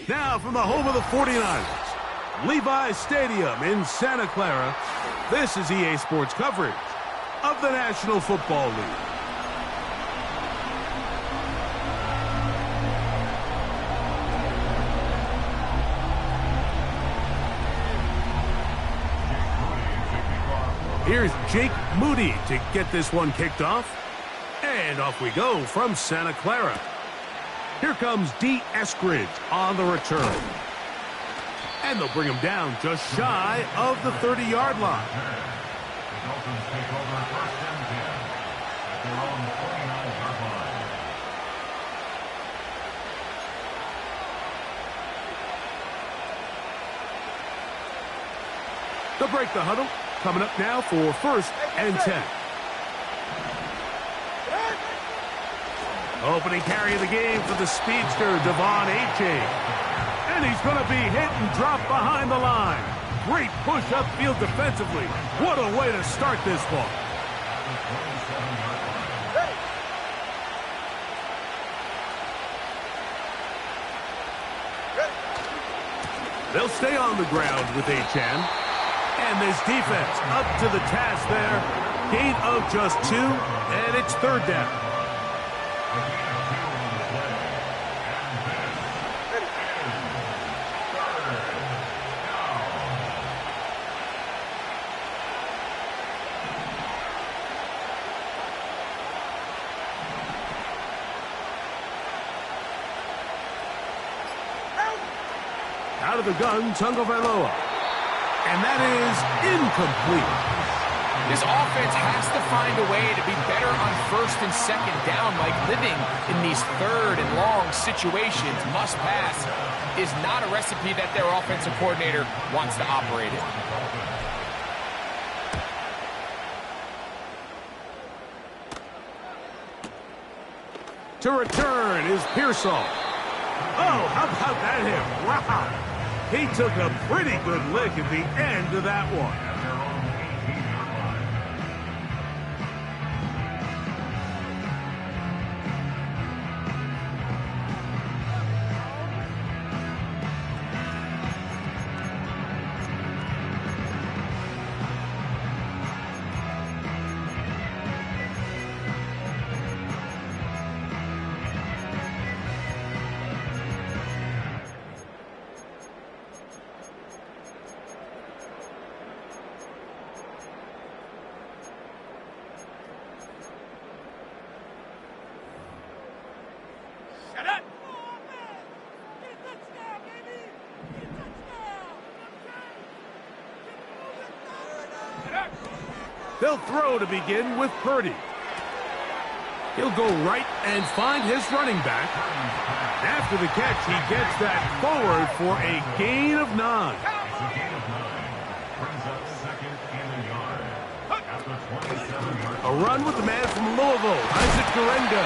Now from the home of the 49ers, Levi's Stadium in Santa Clara, this is EA Sports coverage of the National Football League. Here's Jake Moody to get this one kicked off. And off we go from Santa Clara. Here comes D. Eskridge on the return. And they'll bring him down just shy of the 30-yard line. The Dolphins take over 1st and 10 at their own 49-yard line. They'll break the huddle. Coming up now for 1st and 10. Opening carry of the game for the speedster, Devon Achane. And he's going to be hit and dropped behind the line. Great push upfield defensively. What a way to start this one. They'll stay on the ground with Achane. And this defense up to the task there. Gain of just 2, and it's 3rd down. Out of the gun, Tagovailoa. And that is incomplete. This offense has to find a way to be better on 1st and 2nd down. Like, living in these 3rd and long situations, must pass, is not a recipe that their offensive coordinator wants to operate in. To return is Pearsall. Oh, how about that hit? Wow. He took a pretty good lick at the end of that one. They'll throw to begin with Purdy. He'll go right and find his running back. After the catch, he gets that forward for a gain of 9. Brings up 2nd and a yard. At the 27-yard A run with the man from Louisville, Isaac Guerendo.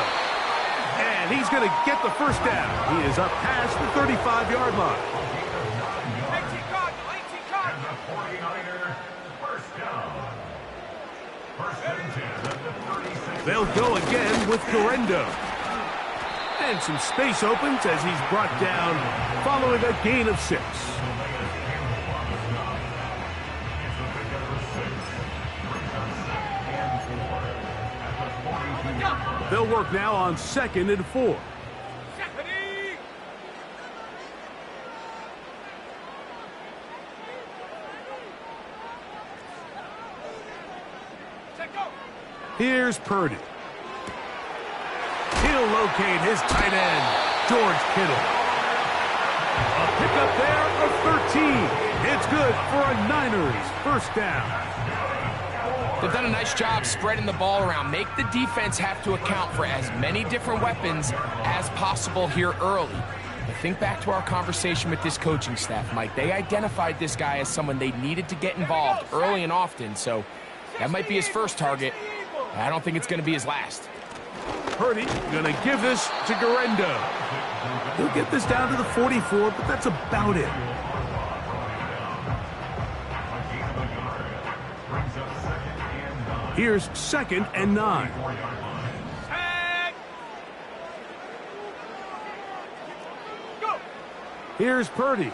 And he's going to get the 1st down. He is up past the 35-yard line. And the 49er 1st down. 1st and 10 at the 36. They'll go again with Guerendo. And some space opens as he's brought down following a gain of 6. They'll work now on 2nd and 4. Here's Purdy. He'll locate his tight end, George Kittle. A pickup there of 13. It's good for a Niners 1st down. They've done a nice job spreading the ball around. Make the defense have to account for as many different weapons as possible here early. But think back to our conversation with this coaching staff, Mike. They identified this guy as someone they needed to get involved early and often, so that might be his first target. I don't think it's going to be his last. Purdy going to give this to Guerendo. He'll get this down to the 44, but that's about it. Here's 2nd and 9. Here's Purdy.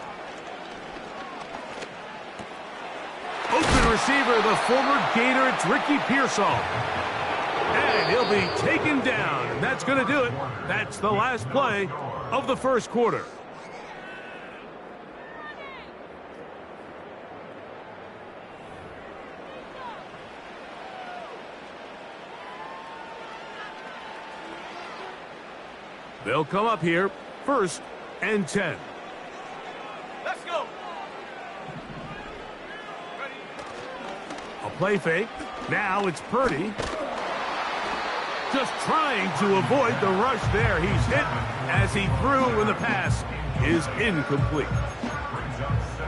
Open receiver, the former Gator, it's Ricky Pearsall. And he'll be taken down, and that's going to do it. That's the last play of the first quarter. They'll come up here, 1st and 10. Let's go. A play fake. Now it's Purdy. Just trying to avoid the rush there. He's hit as he threw, and the pass is incomplete.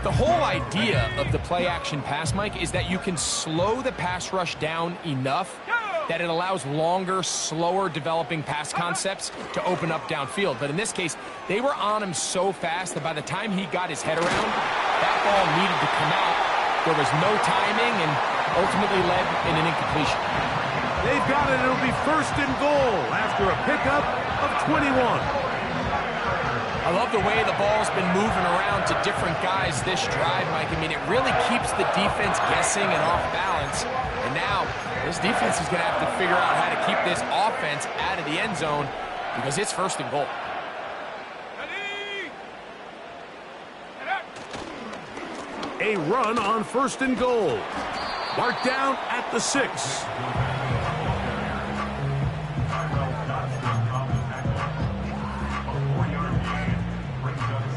The whole idea of the play-action pass, Mike, is that you can slow the pass rush down enough that it allows longer, slower developing pass concepts to open up downfield. But in this case, they were on him so fast that by the time he got his head around, that ball needed to come out. There was no timing and ultimately led in an incompletion. They've got it. It'll be 1st and goal after a pickup of 21. I love the way the ball's been moving around to different guys this drive, Mike. I mean, it really keeps the defense guessing and off balance. And now, this defense is going to have to figure out how to keep this offense out of the end zone because it's 1st and goal. A run on 1st and goal. Marked down at the 6.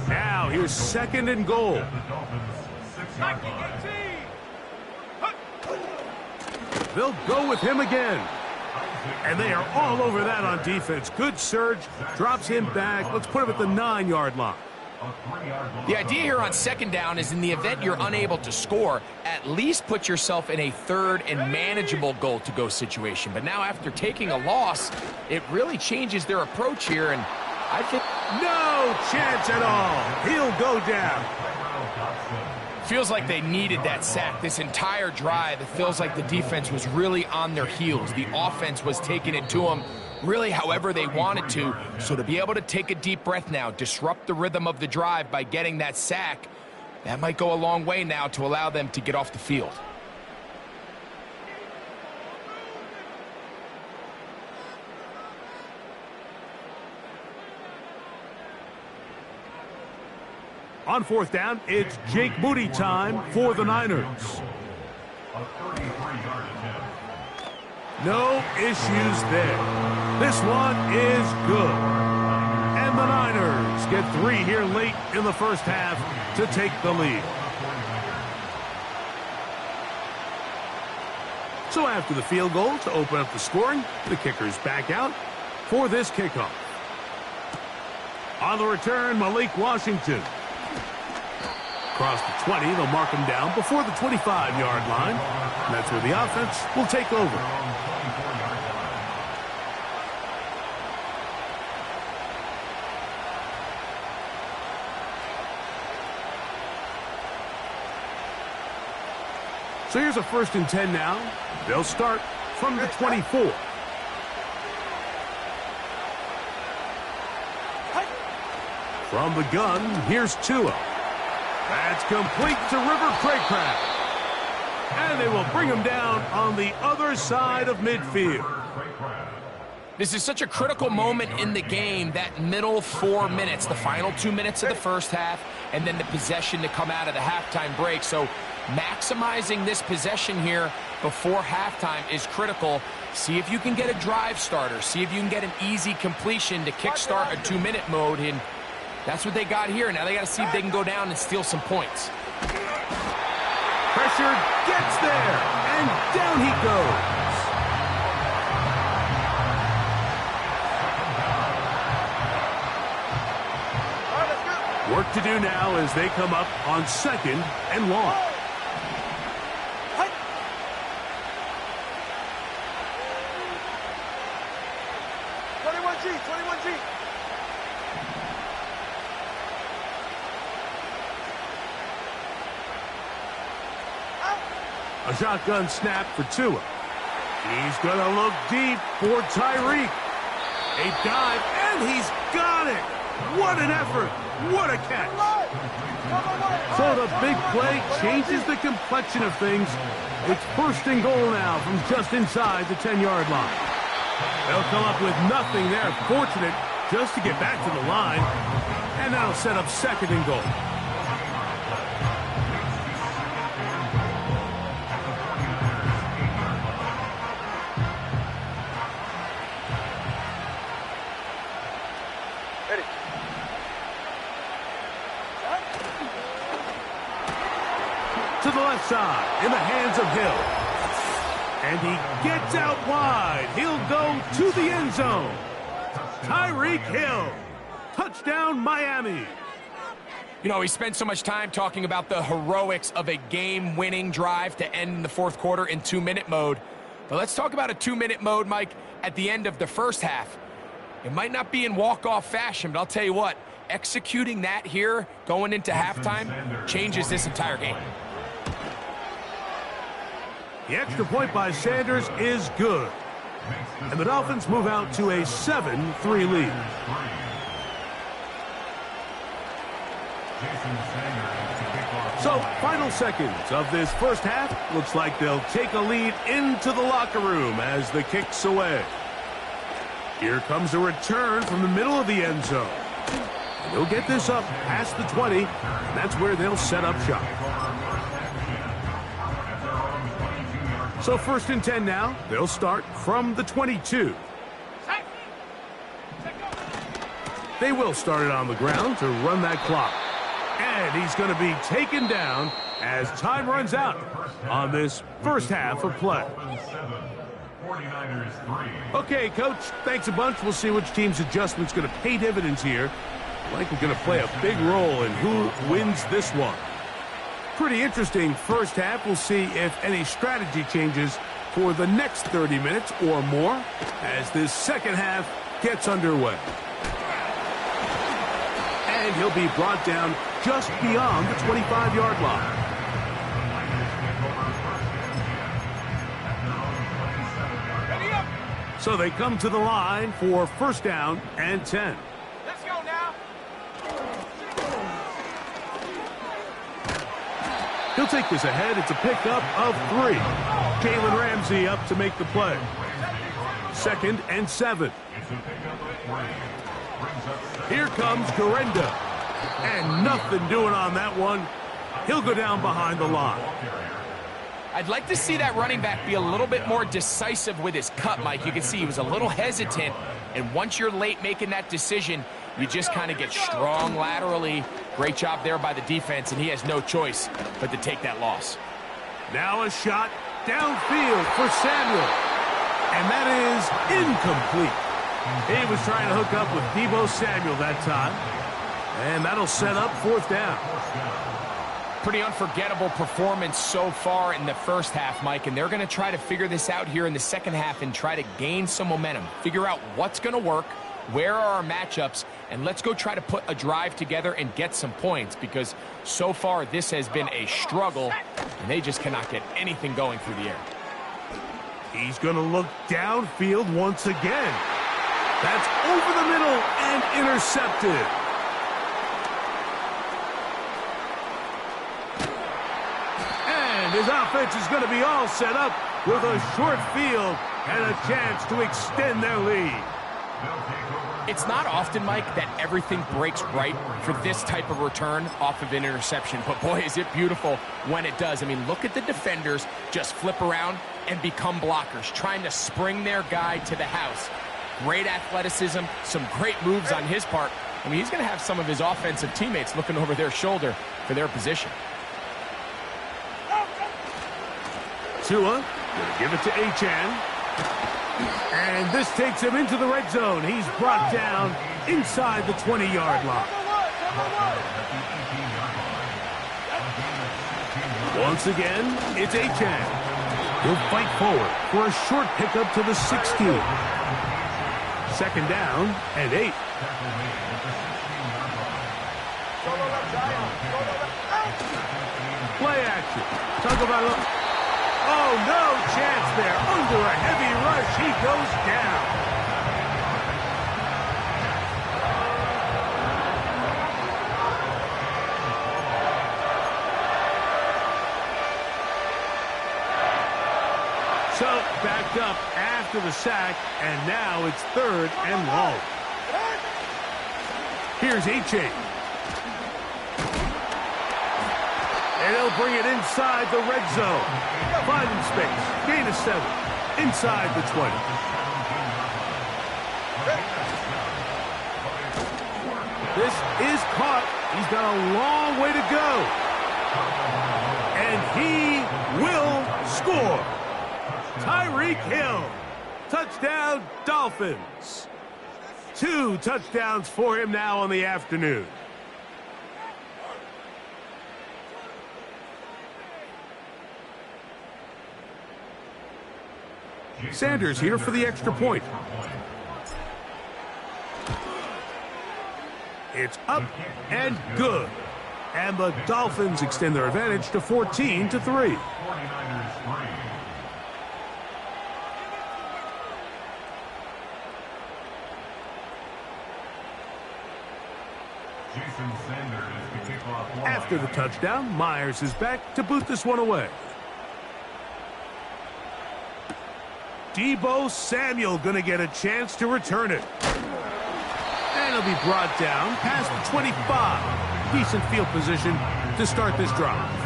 Now here's 2nd and goal. They'll go with him again. And they are all over that on defense. Good surge. Drops him back. Let's put him at the 9-yard line. The idea here on 2nd down is in the event you're unable to score, at least put yourself in a 3rd and manageable goal-to-go situation. But now after taking a loss, it really changes their approach here, and I think no chance at all. He'll go down. Feels like they needed that sack this entire drive. It feels like the defense was really on their heels. The offense was taking it to them really however they wanted to. So to be able to take a deep breath now, disrupt the rhythm of the drive by getting that sack, that might go a long way now to allow them to get off the field. On 4th down, it's Jake Moody time for the Niners. No issues there. This one is good. And the Niners get 3 here late in the first half to take the lead. So after the field goal to open up the scoring, the kicker's back out for this kickoff. On the return, Malik Washington. Across the 20, they'll mark him down before the 25-yard line. And that's where the offense will take over. So here's a 1st and 10 now. They'll start from the 24. From the gun, here's Tua. That's complete to River Craycraft. And they will bring him down on the other side of midfield. This is such a critical moment in the game, that middle 4 minutes, the final 2 minutes of the first half, and then the possession to come out of the halftime break. So maximizing this possession here before halftime is critical. See if you can get a drive starter. See if you can get an easy completion to kickstart a 2-minute mode. And that's what they got here. Now they got to see if they can go down and steal some points. Pressure gets there, and down he goes. Work to do now as they come up on 2nd and long. A shotgun snap for Tua. He's going to look deep for Tyreek. A dive, and he's got it. What an effort. What a catch. So the big play changes the complexion of things. It's first and goal now from just inside the 10-yard line. They'll come up with nothing there. Fortunate just to get back to the line. And that'll set up second and goal. To the left side, in the hands of Hill. And he gets out wide. He'll go to the end zone. Tyreek Hill. Touchdown, Miami. You know, we spent so much time talking about the heroics of a game-winning drive to end in the fourth quarter in 2-minute mode. But let's talk about a 2-minute mode, Mike, at the end of the first half. It might not be in walk-off fashion, but I'll tell you what, executing that here going into halftime changes this entire game. The extra point by Sanders is good. And the Dolphins move out to a 7-3 lead. So, final seconds of this first half. Looks like they'll take a lead into the locker room as the kick's away. Here comes a return from the middle of the end zone. And they'll get this up past the 20, and that's where they'll set up shop. So first and 10 now. They'll start from the 22. They will start it on the ground to run that clock. And he's going to be taken down as time runs out on this first half of play. Okay, Coach, thanks a bunch. We'll see which team's adjustment's going to pay dividends here. I think we're going to play a big role in who wins this one. Pretty interesting first half. We'll see if any strategy changes for the next 30 minutes or more as this second half gets underway. And he'll be brought down just beyond the 25-yard line. So they come to the line for first down and 10. Let's go now. He'll take this ahead. It's a pickup of 3. Jalen Ramsey up to make the play. Second and 7. Here comes Garenda. And nothing doing on that one. He'll go down behind the line. I'd like to see that running back be a little bit more decisive with his cut, Mike. You can see he was a little hesitant, and once you're late making that decision, you just kind of get strong laterally. Great job there by the defense, and he has no choice but to take that loss. Now a shot downfield for Samuel, and that is incomplete. He was trying to hook up with Deebo Samuel that time, and that'll set up fourth down. Pretty unforgettable performance so far in the first half, Mike, and they're going to try to figure this out here in the second half and try to gain some momentum, figure out what's going to work, where are our matchups, and let's go try to put a drive together and get some points, because so far this has been a struggle, and they just cannot get anything going through the air. He's going to look downfield once again. That's over the middle and intercepted. His offense is going to be all set up with a short field and a chance to extend their lead. It's not often, Mike, that everything breaks right for this type of return off of an interception. But, boy, is it beautiful when it does. I mean, look at the defenders just flip around and become blockers, trying to spring their guy to the house. Great athleticism, some great moves on his part. I mean, he's going to have some of his offensive teammates looking over their shoulder for their position. Tua going to give it to Achane. And this takes him into the red zone. He's brought down inside the 20-yard line. Once again, it's Achane. He'll fight forward for a short pickup to the 16. Second down and 8. Play action. Talk about it. Oh, no chance there. Under a heavy rush, he goes down. So backed up after the sack, and now it's 3rd and long. Here's H.A. And he'll bring it inside the red zone. Finding space. Gain of 7. Inside the 20. This is caught. He's got a long way to go. And he will score. Tyreek Hill. Touchdown, Dolphins. 2 touchdowns for him now on the afternoon. Sanders here for the extra point. It's up and good. And the Dolphins extend their advantage to 14-3. After the touchdown, Myers is back to boot this one away. Deebo Samuel going to get a chance to return it. And he'll be brought down past the 25. Decent field position to start this drive.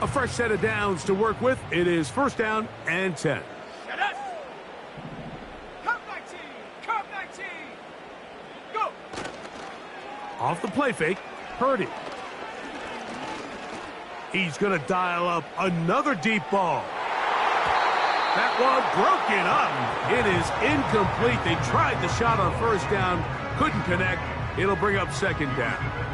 A fresh set of downs to work with. It is 1st down and 10. Go. Off the play fake, Purdy. He's going to dial up another deep ball. That one broken up. It is incomplete. They tried the shot on 1st down, couldn't connect. It'll bring up 2nd down.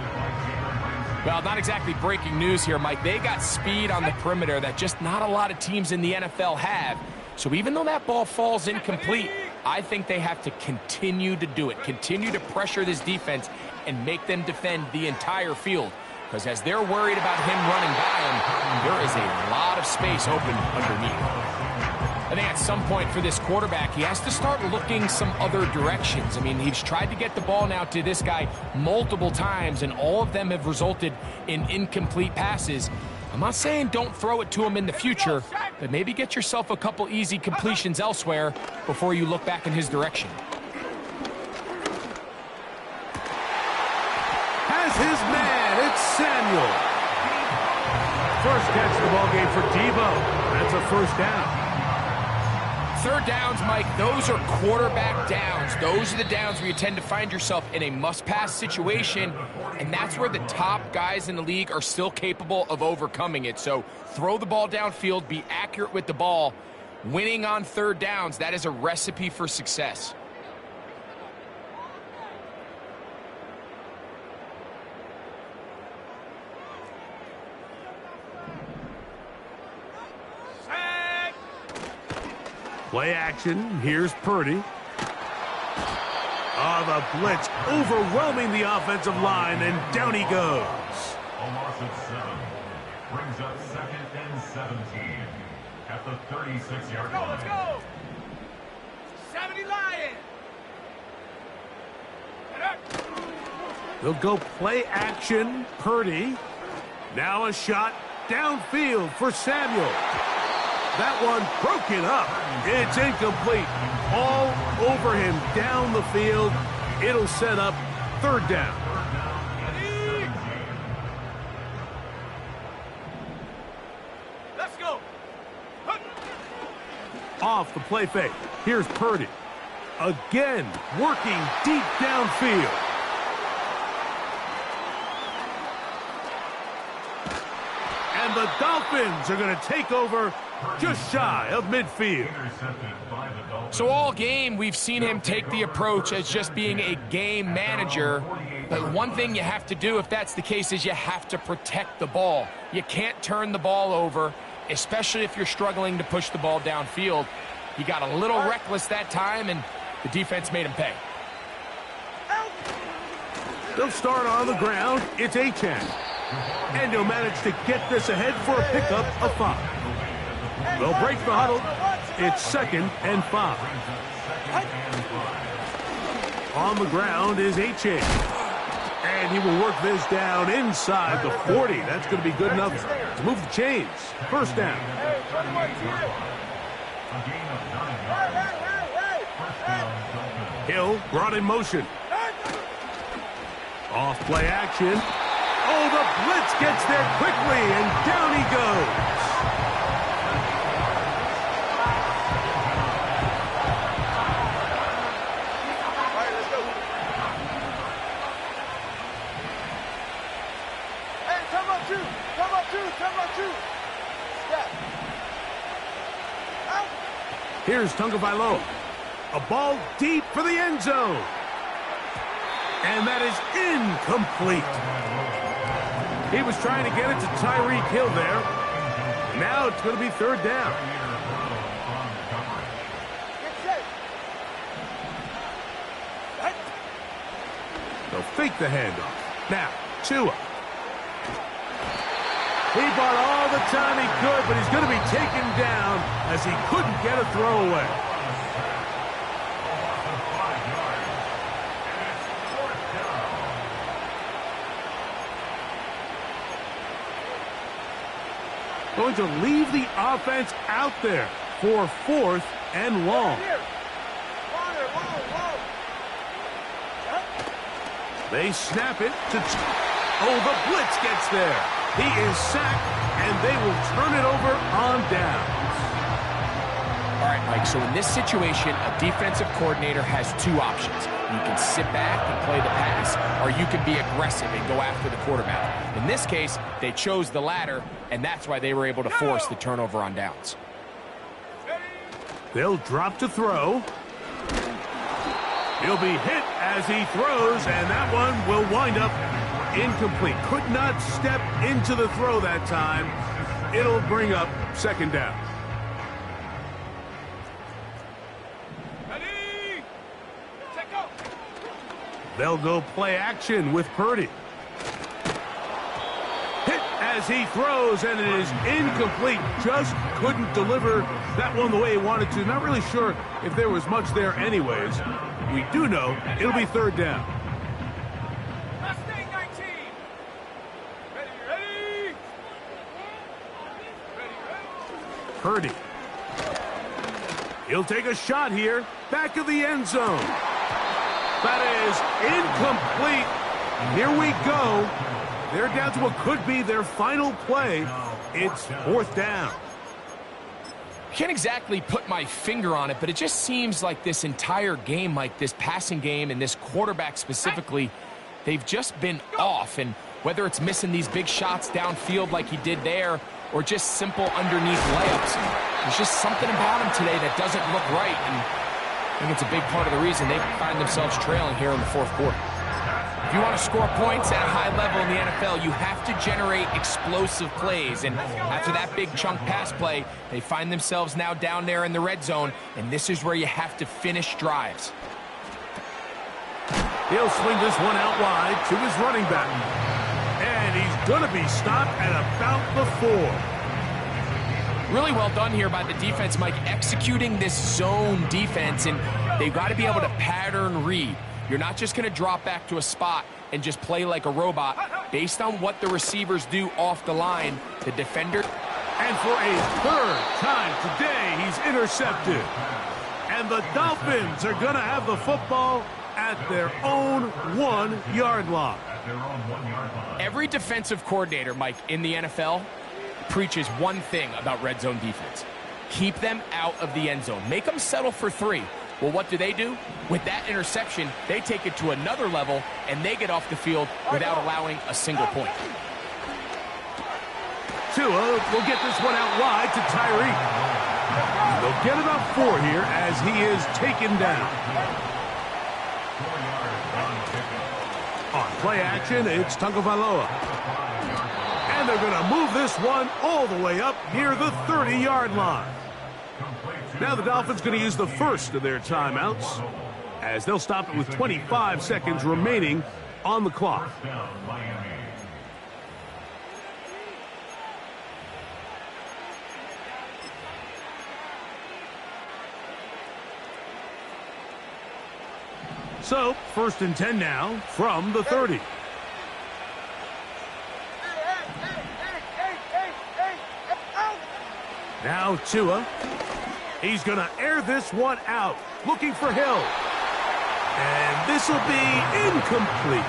Well, not exactly breaking news here, Mike. They got speed on the perimeter that just not a lot of teams in the NFL have. So even though that ball falls incomplete, I think they have to continue to do it. Continue to pressure this defense and make them defend the entire field. Because as they're worried about him running by him, there is a lot of space open underneath. I think at some point for this quarterback, he has to start looking some other directions. I mean, he's tried to get the ball now to this guy multiple times, and all of them have resulted in incomplete passes. I'm not saying don't throw it to him in the future, but maybe get yourself a couple easy completions elsewhere before you look back in his direction. Has his man, it's Samuel. First catch of the ball game for Deebo. That's a 1st down. 3rd downs, Mike, those are quarterback downs. Those are the downs where you tend to find yourself in a must-pass situation, and that's where the top guys in the league are still capable of overcoming it. So throw the ball downfield, be accurate with the ball. Winning on 3rd downs, that is a recipe for success. Play action. Here's Purdy. The blitz overwhelming the offensive line, and down he goes. A loss of 7. Brings up 2nd and 17 at the 36-yard line. Let's go. 70 Lions. They'll go play action. Purdy. Now a shot downfield for Samuel. That one broken up. It's incomplete. All over him down the field. It'll set up 3rd down. Let's go. Off the play fake. Here's Purdy. Again, working deep downfield. And the Dolphins are going to take over just shy of midfield. So all game, we've seen him take the approach as just being a game manager. But one thing you have to do if that's the case is you have to protect the ball. You can't turn the ball over, especially if you're struggling to push the ball downfield. He got a little reckless that time, and the defense made him pay. They'll start on the ground. It's Achan. And he'll manage to get this ahead for a pickup of 5. They'll break the huddle. It's 2nd and 5. On the ground is Achan. And he will work this down inside the 40. That's going to be good enough to move the chains. First down. Hill brought in motion. Off play action. Oh, the blitz gets there quickly, and down he goes. All right, let's go. Hey, come up two. Come up two. Come up two. Step. Out. Here's Tagovailoa. A ball deep for the end zone. And that is incomplete. He was trying to get it to Tyreek Hill there. Now it's going to be 3rd down. Get set. They'll fake the handoff. Now, Tua. He bought all the time he could, but he's going to be taken down as he couldn't get a throwaway. Going to leave the offense out there for 4th and long. They snap it to... Oh, the blitz gets there. He is sacked, and they will turn it over on downs. All right, Mike, so in this situation, a defensive coordinator has 2 options. You can sit back and play the pass, or you can be aggressive and go after the quarterback. In this case, they chose the latter, and that's why they were able to force the turnover on downs. They'll drop to throw. He'll be hit as he throws, and that one will wind up incomplete. Could not step into the throw that time. It'll bring up 2nd down. Ready? Take out. They'll go play action with Purdy. Hit as he throws, and it is incomplete. Just couldn't deliver that one the way he wanted to. Not really sure if there was much there anyways. We do know it'll be 3rd down. Last thing, 19. Ready? Purdy. He'll take a shot here. Back of the end zone. That is incomplete. Here we go. They're down to what could be their final play. It's 4th down. Can't exactly put my finger on it, but it just seems like this entire game, like this passing game and this quarterback specifically, they've just been off. And whether it's missing these big shots downfield like he did there or just simple underneath layups, there's just something about him today that doesn't look right. And I think it's a big part of the reason they find themselves trailing here in the 4th quarter. If you want to score points at a high level in the NFL, you have to generate explosive plays. And after that big chunk pass play, they find themselves now down there in the red zone, and this is where you have to finish drives. He'll swing this one out wide to his running back. And he's going to be stopped at about the 4. Really well done here by the defense, Mike, executing this zone defense, and they've got to be able to pattern read. You're not just going to drop back to a spot and just play like a robot. Based on what the receivers do off the line, the defender... And for a 3rd time today, he's intercepted. And the Dolphins are going to have the football at their own 1-yard line. Every defensive coordinator, Mike, in the NFL preaches one thing about red zone defense. Keep them out of the end zone. Make them settle for 3. Well, what do? With that interception, they take it to another level, and they get off the field without allowing a single point. Tua will get this one out wide to Tyreek. They'll get about 4 here as he is taken down. On play action, it's Tagovailoa. And they're going to move this one all the way up near the 30-yard line. Now the Dolphins going to use the first of their timeouts as they'll stop it with 25 seconds remaining on the clock. First down, Miami. So, 1st and 10 now from the 30. Now Tua. He's going to air this one out, looking for Hill. And this will be incomplete.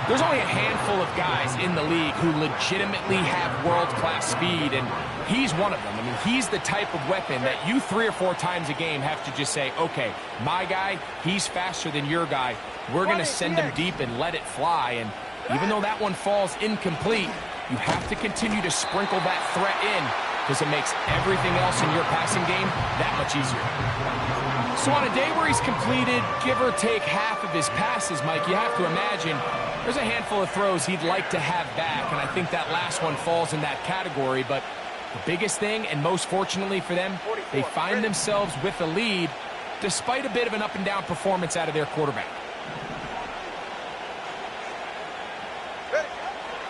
There's only a handful of guys in the league who legitimately have world-class speed, and he's one of them. I mean, he's the type of weapon that you 3 or 4 times a game have to just say, okay, my guy, he's faster than your guy. We're going to send him deep and let it fly. And even though that one falls incomplete, you have to continue to sprinkle that threat in because it makes everything else in your passing game that much easier. So on a day where he's completed, give or take half of his passes, Mike, you have to imagine there's a handful of throws he'd like to have back, and I think that last one falls in that category. But the biggest thing, and most fortunately for them, they find themselves with the lead despite a bit of an up-and-down performance out of their quarterback.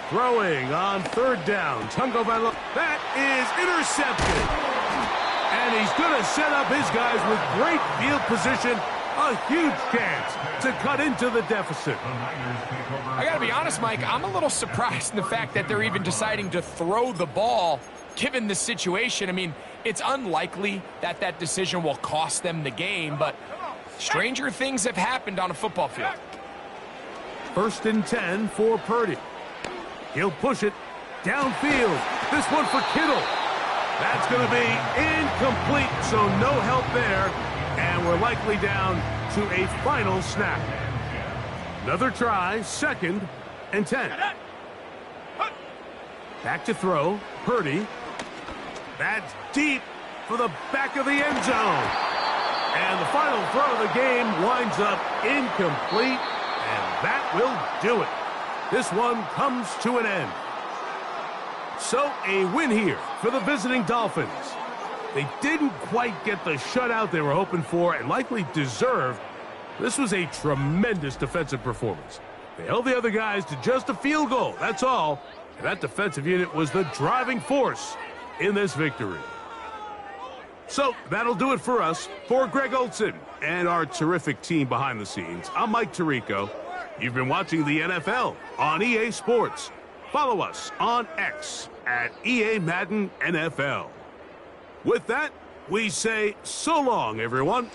Throwing on 3rd down. Tagovailoa. That is intercepted. And he's going to set up his guys with great field position. A huge chance to cut into the deficit. I got to be honest, Mike, I'm a little surprised in the fact that they're even deciding to throw the ball given the situation. I mean, it's unlikely that that decision will cost them the game, but stranger things have happened on a football field. 1st and 10 for Purdy. He'll push it downfield. This one for Kittle. That's going to be incomplete, so no help there. And we're likely down to a final snap. Another try, 2nd and 10. Back to throw, Purdy. That's deep for the back of the end zone. And the final throw of the game winds up incomplete, and that will do it. This one comes to an end. So a win here for the visiting Dolphins. They didn't quite get the shutout they were hoping for and likely deserved. This was a tremendous defensive performance. They held the other guys to just a field goal, that's all. And that defensive unit was the driving force in this victory. So that'll do it for us. For Greg Olson and our terrific team behind the scenes, I'm Mike Tirico. You've been watching the NFL on EA Sports. Follow us on X at EA Madden NFL. With that, we say so long, everyone.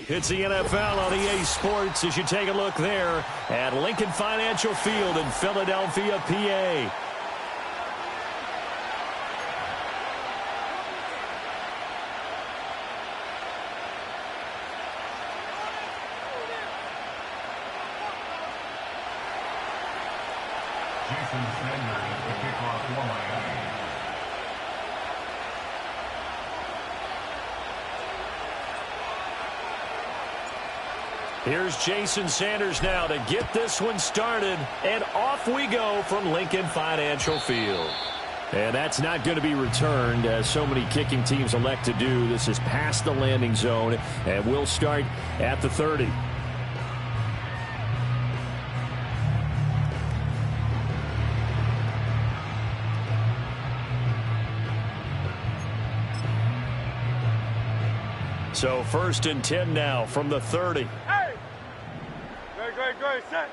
It's the NFL on EA Sports as you take a look there at Lincoln Financial Field in Philadelphia, PA. Jason Sanders, the kickoff for Miami. Here's Jason Sanders now to get this one started, and off we go from Lincoln Financial Field. And that's not going to be returned, as so many kicking teams elect to do. This is past the landing zone, and we'll start at the 30. So 1st and 10 now from the 30. Hey! Go, set.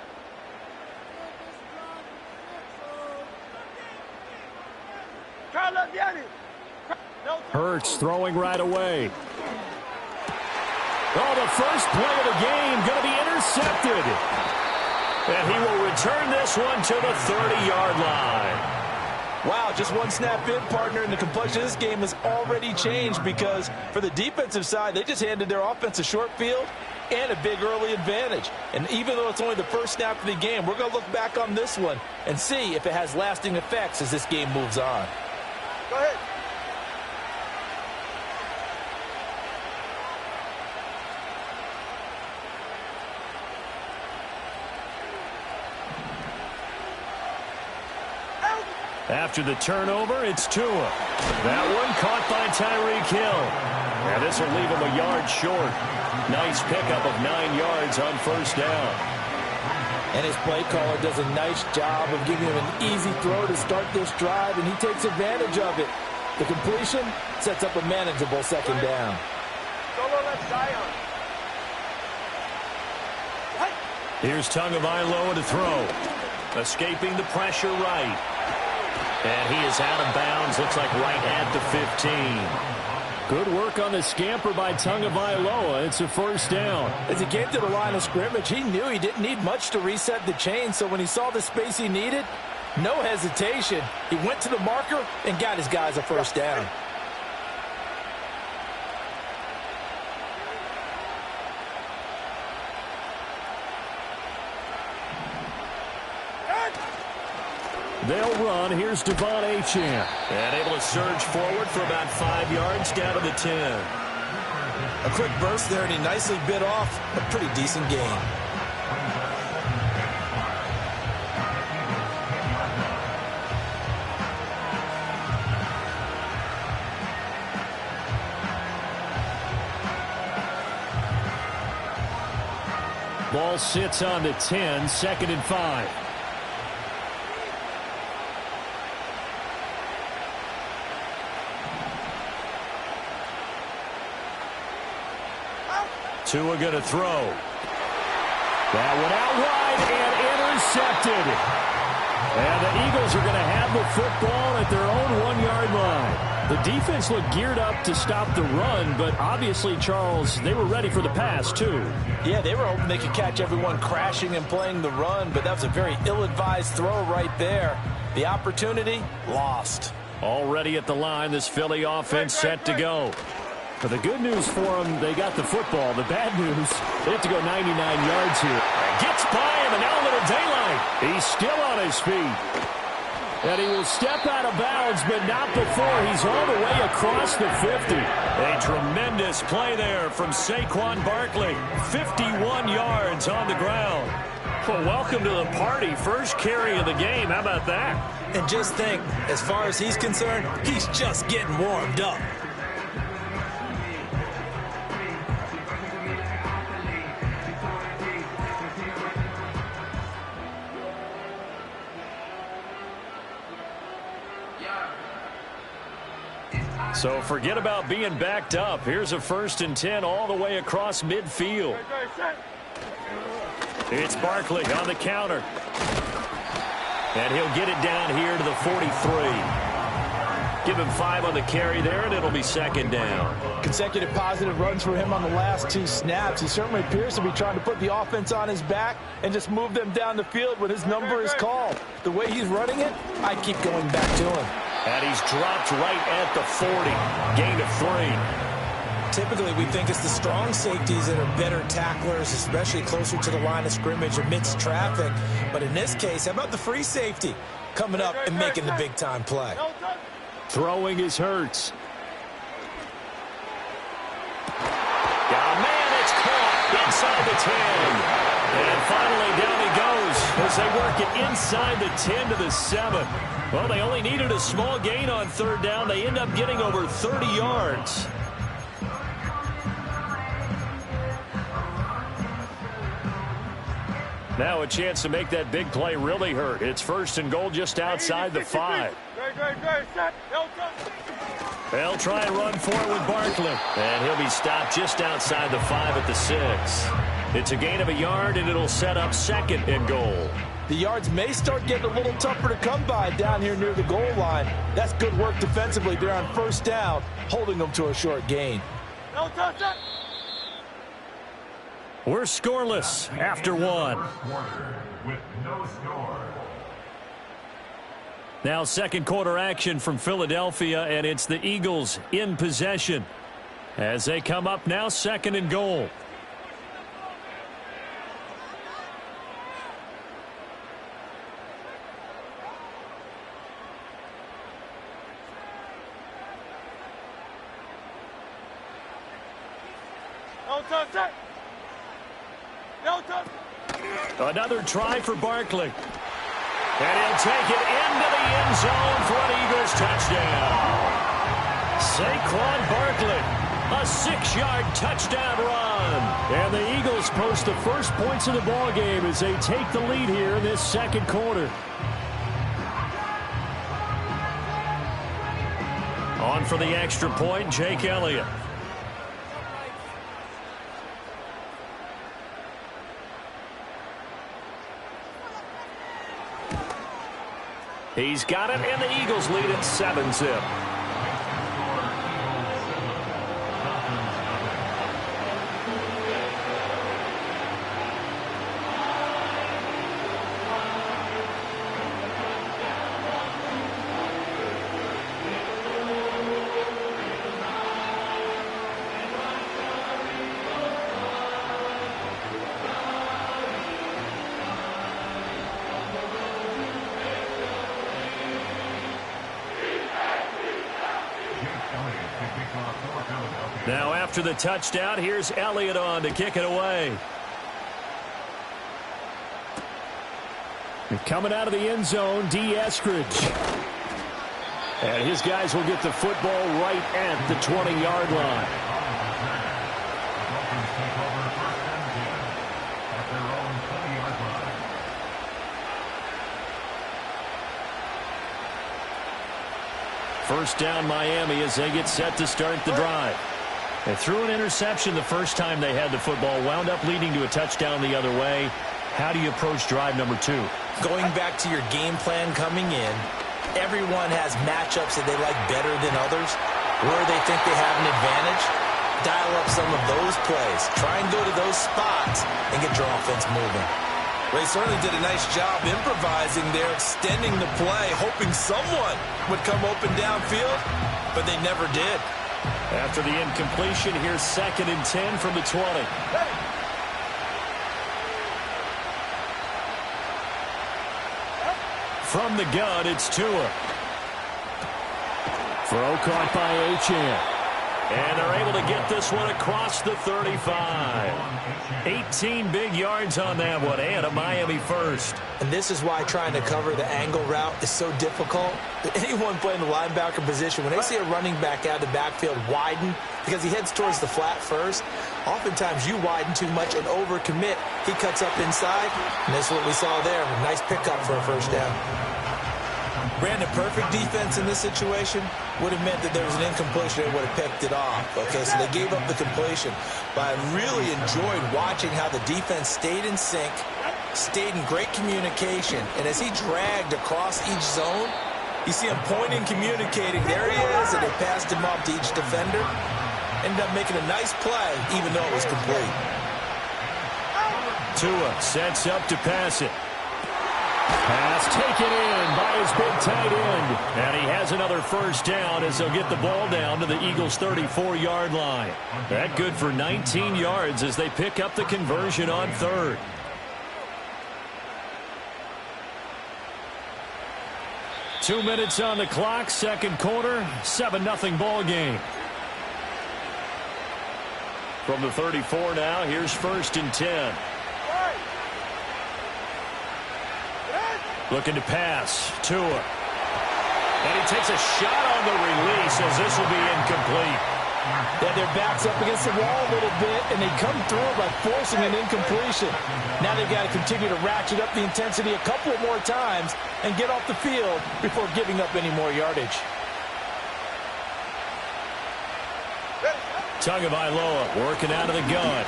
Hurts throwing right away. Oh, the first play of the game going to be intercepted. And he will return this one to the 30-yard line. Wow, just one snap in, partner, and the complexion of this game has already changed because for the defensive side, they just handed their offense a short field and a big early advantage. And even though it's only the first snap of the game, we're going to look back on this one and see if it has lasting effects as this game moves on. Go ahead. After the turnover, it's Tua. That one caught by Tyreek Hill. And this will leave him a yard short. Nice pickup of 9 yards on first down. And his play caller does a nice job of giving him an easy throw to start this drive, and he takes advantage of it. The completion sets up a manageable second down. Solo left Zion. Here's Tagovailoa to throw. Escaping the pressure right. And he is out of bounds, looks like right at the 15. Good work on the scamper by Tagovailoa. It's a first down. As he came to the line of scrimmage, he knew he didn't need much to reset the chain, so when he saw the space he needed, no hesitation. He went to the marker and got his guys a first down. They'll run. Here's Devon Achane. And able to surge forward for about 5 yards down to the 10. A quick burst there, and he nicely bit off a pretty decent gain. Ball sits on the 10, 2nd and 5. Tua going to throw. That one out wide and intercepted. And the Eagles are going to have the football at their own 1-yard line. The defense looked geared up to stop the run, but obviously, Charles, they were ready for the pass, too. Yeah, they were hoping they could catch everyone crashing and playing the run, but that was a very ill-advised throw right there. The opportunity, lost. Already at the line, this Philly offense set to go. But the good news for them, they got the football. The bad news, they have to go 99 yards here. Gets by him, and now a little daylight. He's still on his feet. And he will step out of bounds, but not before he's all the way across the 50. A tremendous play there from Saquon Barkley. 51 yards on the ground. Well, welcome to the party. First carry of the game. How about that? And just think, as far as he's concerned, he's just getting warmed up. So forget about being backed up. Here's a 1st and 10 all the way across midfield. It's Barkley on the counter. And he'll get it down here to the 43. Give him 5 on the carry there, and it'll be second down. Consecutive positive runs for him on the last 2 snaps. He certainly appears to be trying to put the offense on his back and just move them down the field when his number is called. The way he's running it, I keep going back to him. And he's dropped right at the 40. Gain of 3. Typically, we think it's the strong safeties that are better tacklers, especially closer to the line of scrimmage amidst traffic. But in this case, how about the free safety coming up and making the big-time play? Throwing is Hurts. Got a man, it's caught inside the 10. And finally down he goes as they work it inside the 10 to the 7. Well, they only needed a small gain on 3rd down. They end up getting over 30 yards. Now a chance to make that big play really hurt. It's 1st and goal just outside the 5. They'll try and run for it with Barkley. And he'll be stopped just outside the 5 at the 6. It's a gain of a yard, and it'll set up 2nd and goal. The yards may start getting a little tougher to come by down here near the goal line. That's good work defensively there on 1st down, holding them to a short gain. We're scoreless after 1. With no score. Now 2nd quarter action from Philadelphia, and it's the Eagles in possession as they come up now 2nd and goal. Another try for Barkley. And he'll take it into the end zone for an Eagles touchdown. Saquon Barkley, a 6-yard touchdown run. And the Eagles post the first points of the ball game as they take the lead here in this 2nd quarter. On for the extra point, Jake Elliott. He's got it, and the Eagles lead at 7-zip. Now after the touchdown, here's Elliott on to kick it away. Coming out of the end zone, Eskridge. And his guys will get the football right at the 20-yard line. First down Miami as they get set to start the drive. They threw an interception the first time they had the football, wound up leading to a touchdown the other way. How do you approach drive number 2? Going back to your game plan coming in, everyone has matchups that they like better than others, where they think they have an advantage. Dial up some of those plays. Try and go to those spots and get your offense moving. Well, they certainly did a nice job improvising there, extending the play, hoping someone would come open downfield, but they never did. After the incompletion, here's 2nd and 10 from the 20. From the gun, it's Tua. Throw caught by Achane. And they're able to get this one across the 35. 18 big yards on that one, and a Miami first. And this is why trying to cover the angle route is so difficult. Anyone playing the linebacker position, when they see a running back out of the backfield widen, because he heads towards the flat first, oftentimes you widen too much and overcommit. He cuts up inside, and that's what we saw there. A nice pickup for a first down. Brandon, perfect defense in this situation would have meant that there was an incompletion. They would have picked it off. Okay, so they gave up the completion. But I really enjoyed watching how the defense stayed in sync, stayed in great communication. And as he dragged across each zone, You see him pointing, communicating. There he is, and they passed him off to each defender. Ended up making a nice play, even though it was complete. Tua sets up to pass it. Pass taken in by his big tight end. And he has another first down as they'll get the ball down to the Eagles' 34-yard line. That good for 19 yards as they pick up the conversion on third. Two minutes on the clock, second quarter, 7-0 ball game. From the 34 now, here's 1st and 10. Looking to pass. Tua. And he takes a shot on the release as this will be incomplete. Yeah, their back's up against the wall a little bit, and they come through by forcing an incompletion. Now they've got to continue to ratchet up the intensity a couple more times and get off the field before giving up any more yardage. Tagovailoa working out of the gun.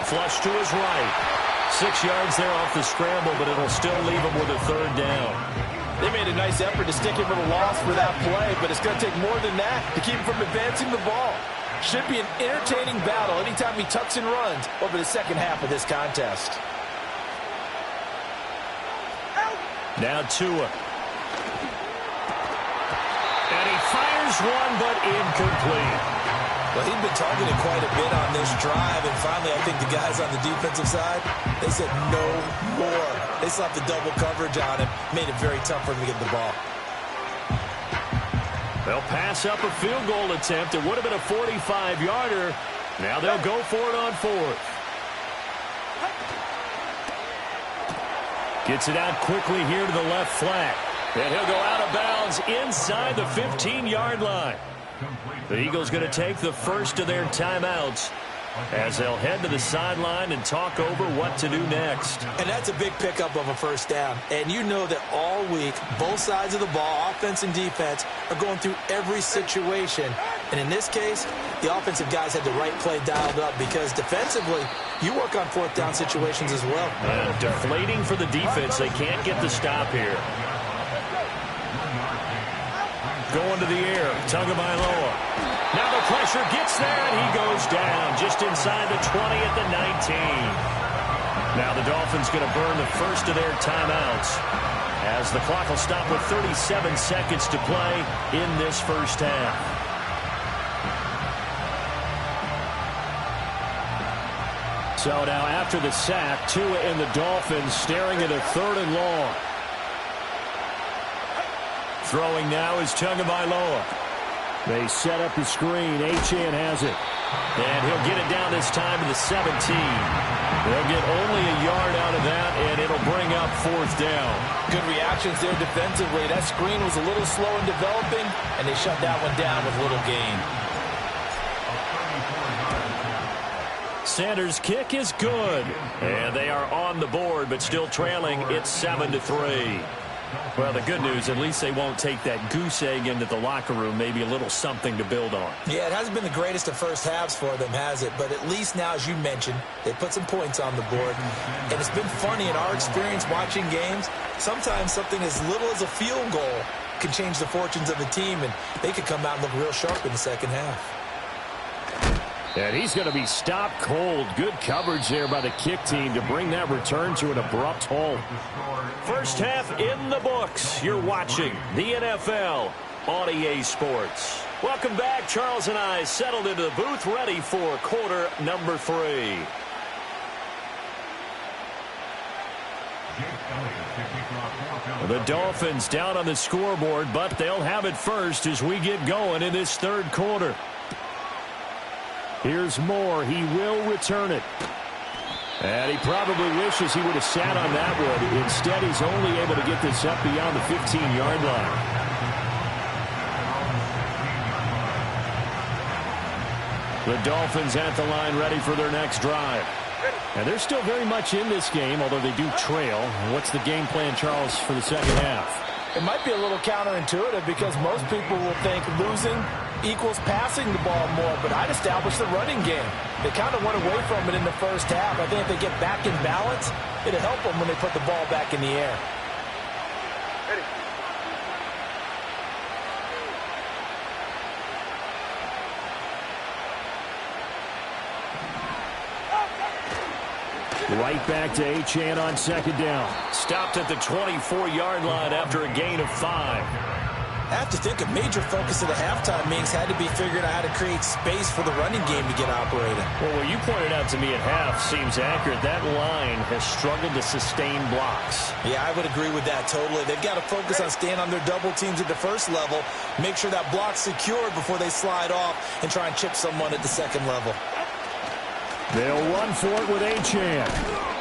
Flush to his right. 6 yards there off the scramble, but it'll still leave him with a third down. They made a nice effort to stick him with a loss for that play, but it's going to take more than that to keep him from advancing the ball. Should be an entertaining battle anytime he tucks and runs over the second half of this contest. Now Tua. And he fires one, but incomplete. Well, he'd been targeted quite a bit on this drive, and finally I think the guys on the defensive side, they said no more. They slapped the double coverage on him, made it very tough for him to get the ball. They'll pass up a field goal attempt. It would have been a 45-yarder. Now they'll go for it on fourth. Gets it out quickly here to the left flat. And he'll go out of bounds inside the 15-yard line. The Eagles going to take the first of their timeouts as they'll head to the sideline and talk over what to do next. And that's a big pickup of a first down. And you know that all week, both sides of the ball, offense and defense, are going through every situation. And in this case, the offensive guys had the right play dialed up because defensively, you work on fourth down situations as well. Deflating for the defense. They can't get the stop here. Going to the air, Tagovailoa. Now the pressure gets there, and he goes down just inside the 20 at the 19. Now the Dolphins going to burn the first of their timeouts as the clock will stop with 37 seconds to play in this first half. So now after the sack, Tua and the Dolphins staring at a 3rd and long. Throwing now is Tagovailoa. They set up the screen. Achane has it. And he'll get it down this time to the 17. They'll get only a yard out of that, and it'll bring up 4th down. Good reactions there defensively. That screen was a little slow in developing, and they shut that one down with little gain. Sanders' kick is good. And they are on the board, but still trailing. It's 7-3. Well, the good news, at least they won't take that goose egg into the locker room. Maybe a little something to build on. Yeah, it hasn't been the greatest of first halves for them, has it? But at least now, as you mentioned, they put some points on the board. And it's been funny in our experience watching games. Sometimes something as little as a field goal can change the fortunes of the team, and they could come out and look real sharp in the second half. And he's going to be stopped cold. Good coverage there by the kick team to bring that return to an abrupt halt. First half in the books. You're watching the NFL on EA Sports. Welcome back. Charles and I settled into the booth ready for quarter number 3. The Dolphins down on the scoreboard, but they'll have it first as we get going in this third quarter. Here's Moore. He will return it. And he probably wishes he would have sat on that one. Instead, he's only able to get this up beyond the 15-yard line. The Dolphins at the line ready for their next drive. And they're still very much in this game, although they do trail. What's the game plan, Charles, for the second half? It might be a little counterintuitive because most people will think losing equals passing the ball more, but I'd establish the running game. They kind of went away from it in the first half. I think if they get back in balance, it'll help them when they put the ball back in the air. Right back to Achane on second down. Stopped at the 24-yard line after a gain of 5. I have to think a major focus of the halftime meetings had to be figuring out how to create space for the running game to get operating. Well, what you pointed out to me at half seems accurate. That line has struggled to sustain blocks. Yeah, I would agree with that totally. They've got to focus on staying on their double teams at the first level, make sure that block's secured before they slide off and try and chip someone at the second level. They'll run for it with Achane.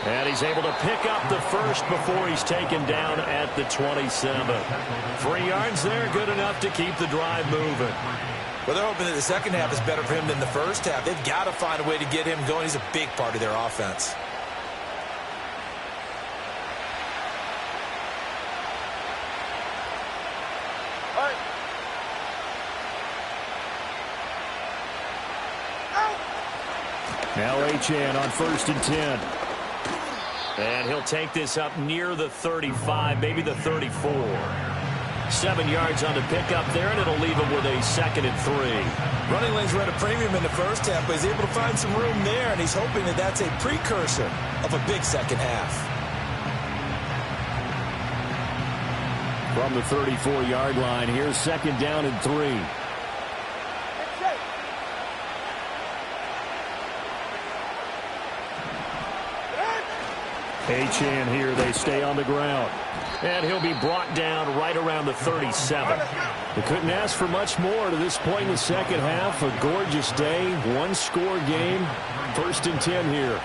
And he's able to pick up the first before he's taken down at the 27. 3 yards there, good enough to keep the drive moving. Well, they're hoping that the second half is better for him than the first half. They've got to find a way to get him going. He's a big part of their offense. Now Achane on 1st and 10. And he'll take this up near the 35, maybe the 34. 7 yards on the pickup there, and it'll leave him with a 2nd and 3. Running lanes were at a premium in the first half, but he's able to find some room there, and he's hoping that that's a precursor of a big second half. From the 34-yard line, here's 2nd down and 3. Achane here, they stay on the ground. And he'll be brought down right around the 37. They couldn't ask for much more to this point in the second half. A gorgeous day, one-score game. 1st and 10 here.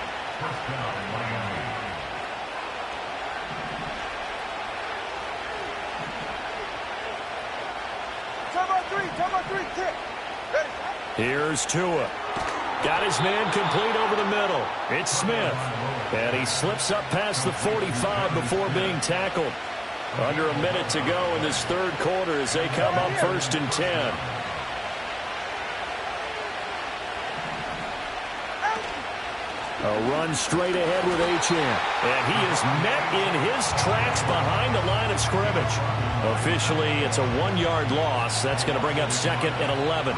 Time 3, kick. Ready. Here's Tua. Got his man complete over the middle. It's Smith. And he slips up past the 45 before being tackled. Under a minute to go in this third quarter as they come up 1st and 10. A run straight ahead with Achane. And he is met in his tracks behind the line of scrimmage. Officially, it's a 1-yard loss. That's going to bring up 2nd and 11.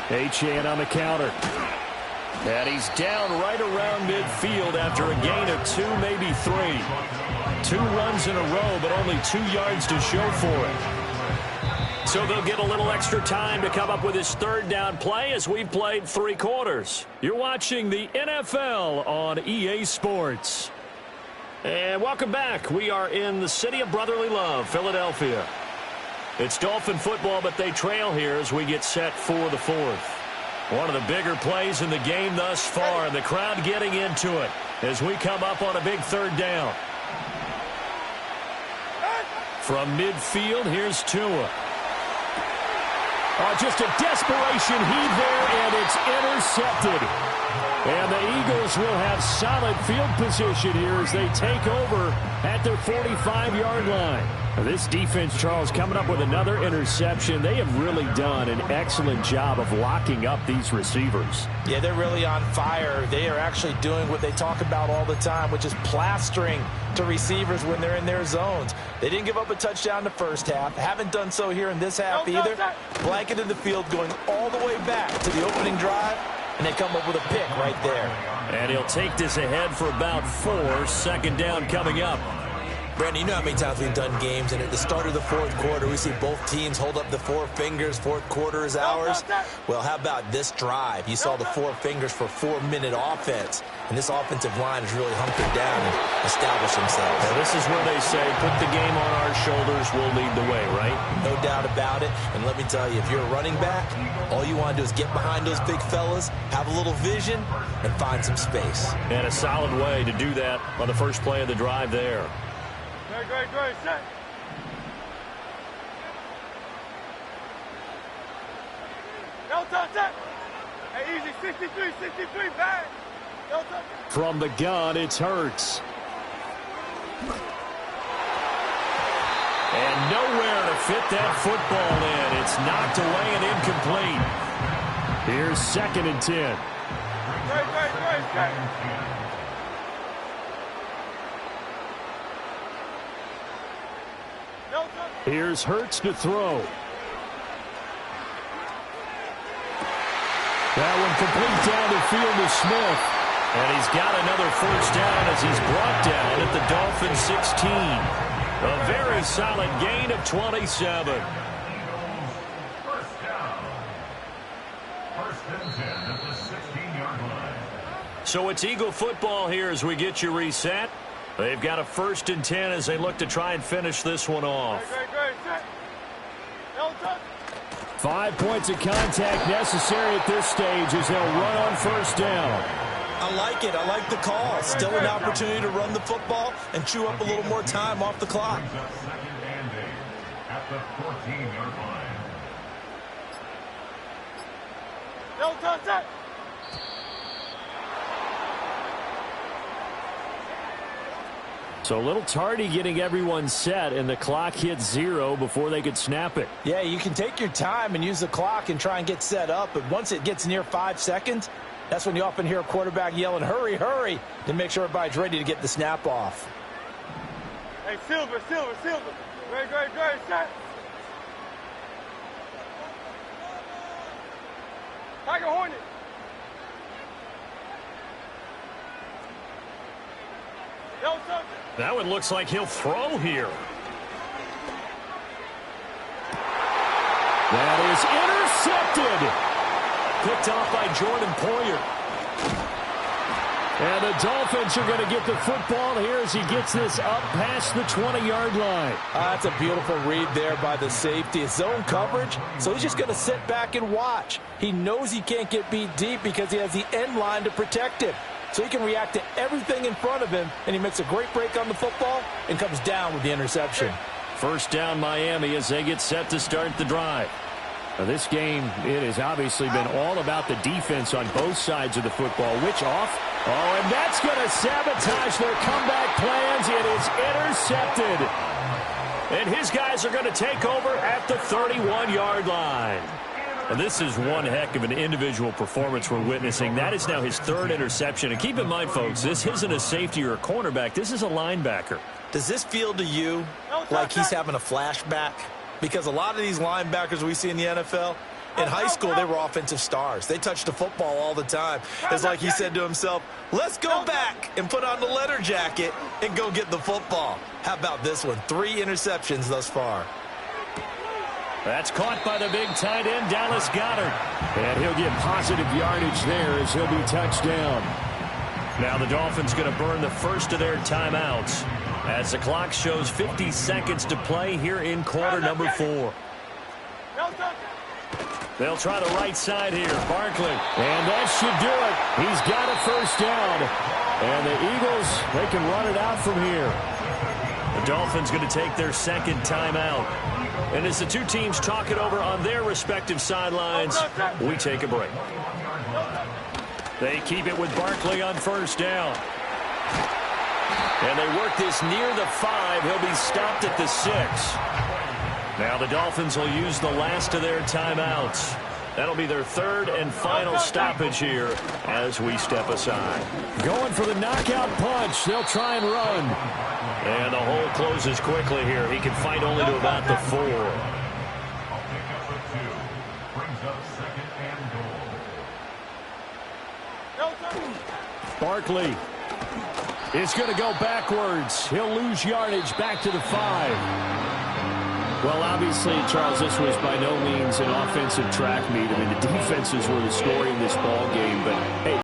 Achane on the counter. And he's down right around midfield after a gain of 2, maybe 3. 2 runs in a row, but only 2 yards to show for it. So they'll get a little extra time to come up with his 3rd down play as we've played 3 quarters. You're watching the NFL on EA Sports. And welcome back. We are in the city of brotherly love, Philadelphia. It's Dolphin football, but they trail here as we get set for the 4th. One of the bigger plays in the game thus far, and the crowd getting into it as we come up on a big 3rd down. From midfield, here's Tua. Oh, just a desperation heave there, and it's intercepted. And the Eagles will have solid field position here as they take over at their 45-yard line. This defense, Charles, coming up with another interception. They have really done an excellent job of locking up these receivers. Yeah, they're really on fire. They are actually doing what they talk about all the time, which is plastering to receivers when they're in their zones. They didn't give up a touchdown in the first half. Haven't done so here in this half either. Blanketed the field going all the way back to the opening drive, and they come up with a pick right there. And he'll take this ahead for about 4. 2nd down coming up. Brandon, you know how many times we've done games, and at the start of the 4th quarter, we see both teams hold up the 4 fingers. 4th quarter is ours. Well, how about this drive? You saw the 4 fingers for 4-minute offense, and this offensive line has really hunkered down and established themselves. Well, this is where they say, put the game on our shoulders, we'll lead the way, right? No doubt about it. And let me tell you, if you're a running back, all you want to do is get behind those big fellas, have a little vision, and find some space. And a solid way to do that on the first play of the drive there. Great, set. No touch, set. Hey, easy, 63, bang. No touch. From the gun, it's Hurts. And nowhere to fit that football in. It's knocked away and incomplete. Here's 2nd and 10. Great. Here's Hurts to throw. That one complete down the field to Smith. And he's got another first down as he's brought down at the Dolphins 16. A very solid gain of 27. First down. First and 10 at the 16-yard line. So it's Eagle football here as we get you reset. They've got a first and 10 as they look to try and finish this one off. Great. 5 points of contact necessary at this stage as they'll run on first down. I like it. I like the call. Still an opportunity to run the football and chew up a little more time off the clock. Brings up second and 8 at the 14-yard line. So a little tardy getting everyone set, and the clock hits 0 before they could snap it. Yeah, you can take your time and use the clock and try and get set up, but once it gets near 5 seconds, that's when you often hear a quarterback yelling, hurry, hurry, to make sure everybody's ready to get the snap off. Hey, Silver. Great, set. Tiger Hornet. That one looks like he'll throw here. That is intercepted. Picked off by Jordan Poyer. And the Dolphins are going to get the football here as he gets this up past the 20-yard line. That's a beautiful read there by the safety. It's zone coverage, so he's just going to sit back and watch. He knows he can't get beat deep because he has the end line to protect him. So he can react to everything in front of him, and he makes a great break on the football and comes down with the interception. First down Miami as they get set to start the drive. Now this game, it has obviously been all about the defense on both sides of the football. Which off? Oh, and that's going to sabotage their comeback plans. It is intercepted. And his guys are going to take over at the 31-yard line. And this is one heck of an individual performance we're witnessing. That is now his third interception. And keep in mind, folks, this isn't a safety or a cornerback. This is a linebacker. Does this feel to you like he's having a flashback? Because a lot of these linebackers we see in the NFL, in high school, they were offensive stars. They touched the football all the time. It's like he said to himself, let's go back and put on the leather jacket and go get the football. How about this one? 3 interceptions thus far. That's caught by the big tight end, Dallas Goedert. And he'll get positive yardage there as he'll be touched down. Now the Dolphins going to burn the first of their timeouts as the clock shows 50 seconds to play here in quarter number 4. They'll try the right side here. Barkley. And that should do it. He's got a first down. And the Eagles, they can run it out from here. The Dolphins going to take their second timeout. And as the two teams talk it over on their respective sidelines, we take a break. They keep it with Barkley on first down. And they work this near the 5. He'll be stopped at the 6. Now the Dolphins will use the last of their timeouts. That'll be their third and final stoppage here as we step aside. Going for the knockout punch. They'll try and run. And the hole closes quickly here. He can fight only to about the 4. I'll pick up the 2. Brings up second and goal. Barkley is going to go backwards. He'll lose yardage back to the 5. Well, obviously, Charles, this was by no means an offensive track meet. I mean, the defenses were the story in this ball game, but hey.